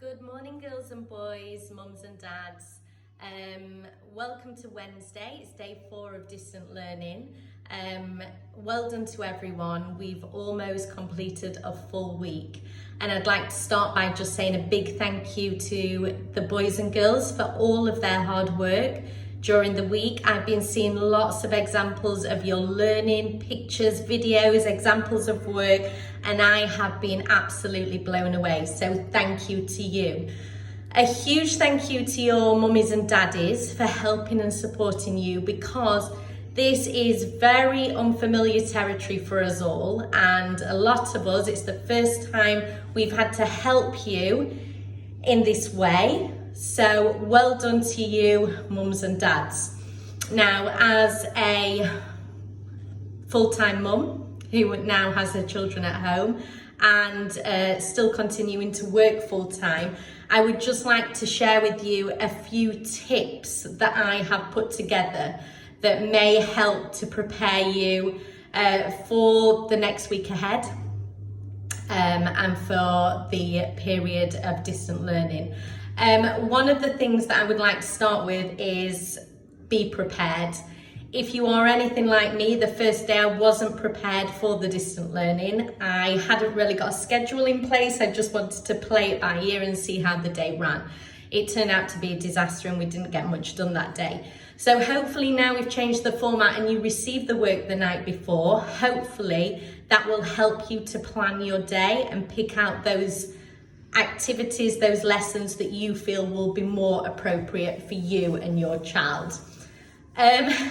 Good morning, girls and boys, mums and dads. Welcome to Wednesday. It's day 4 of distant learning. Well done to everyone. We've almost completed a full week. And I'd like to start by just saying a big thank you to the boys and girls for all of their hard work during the week. I've been seeing lots of examples of your learning, pictures, videos, examples of work, and I have been absolutely blown away. So thank you to you. A huge thank you to your mummies and daddies for helping and supporting you, because this is very unfamiliar territory for us all, and a lot of us, it's the first time we've had to help you in this way. So well done to you, mums and dads. Now, as a full-time mum who now has her children at home and still continuing to work full-time, I would just like to share with you a few tips that I have put together that may help to prepare you for the next week ahead and for the period of distant learning. One of the things that I would like to start with is be prepared. If you are anything like me, the first day I wasn't prepared for the distant learning. I hadn't really got a schedule in place. I just wanted to play it by ear and see how the day ran. It turned out to be a disaster and we didn't get much done that day. So hopefully now we've changed the format and you received the work the night before. Hopefully that will help you to plan your day and pick out those activities, those lessons that you feel will be more appropriate for you and your child.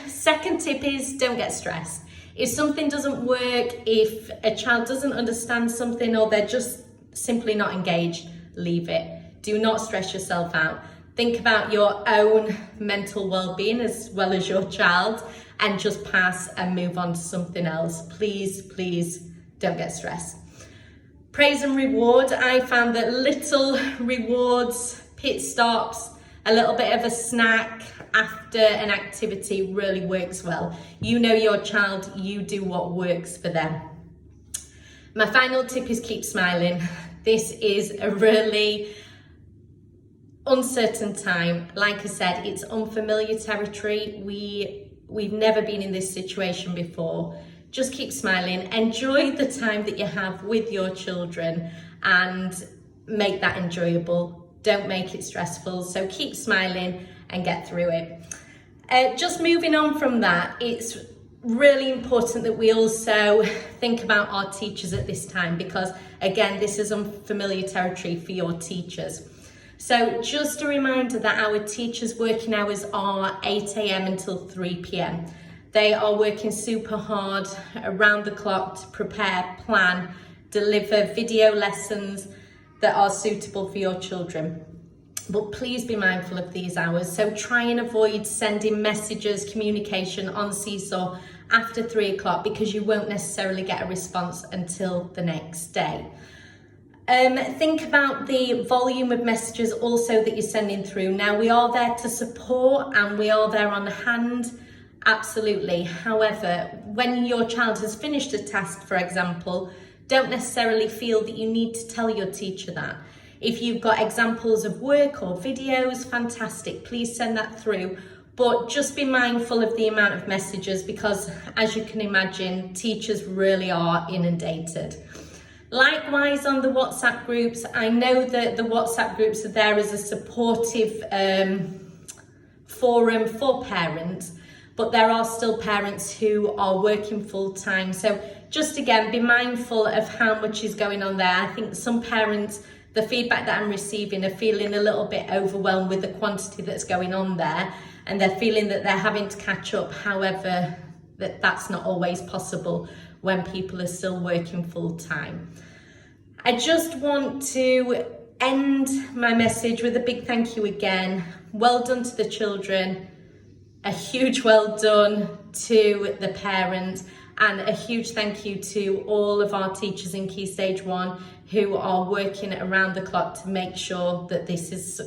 Second tip is don't get stressed. If something doesn't work, if a child doesn't understand something or they're just simply not engaged, leave it. Do not stress yourself out. Think about your own mental well-being as well as your child, and just pass and move on to something else. Please don't get stressed. Praise and reward. I found that little rewards, pit stops, a little bit of a snack after an activity really works well. You know your child, you do what works for them. My final tip is keep smiling. This is a really uncertain time. Like I said, it's unfamiliar territory. We've never been in this situation before. Just keep smiling, enjoy the time that you have with your children and make that enjoyable. Don't make it stressful. So keep smiling and get through it. Just moving on from that, it's really important that we also think about our teachers at this time, because again, this is unfamiliar territory for your teachers. So just a reminder that our teachers' working hours are 8 a.m. until 3 p.m. They are working super hard around the clock to prepare, plan, deliver video lessons that are suitable for your children. But please be mindful of these hours. So try and avoid sending messages, communication on Seesaw after 3 o'clock, because you won't necessarily get a response until the next day. Think about the volume of messages also that you're sending through. Now, we are there to support and we are there on hand. Absolutely. However, when your child has finished a task, for example, don't necessarily feel that you need to tell your teacher that. If you've got examples of work or videos, fantastic, please send that through. But just be mindful of the amount of messages, because as you can imagine, teachers really are inundated. Likewise, on the WhatsApp groups, I know that the WhatsApp groups are there as a supportive forum for parents, but there are still parents who are working full time. So just again, be mindful of how much is going on there. I think some parents, the feedback that I'm receiving, are feeling a little bit overwhelmed with the quantity that's going on there, and they're feeling that they're having to catch up. However, that's not always possible when people are still working full time. I just want to end my message with a big thank you again. Well done to the children. A huge well done to the parent, and a huge thank you to all of our teachers in Key Stage 1 who are working around the clock to make sure that this is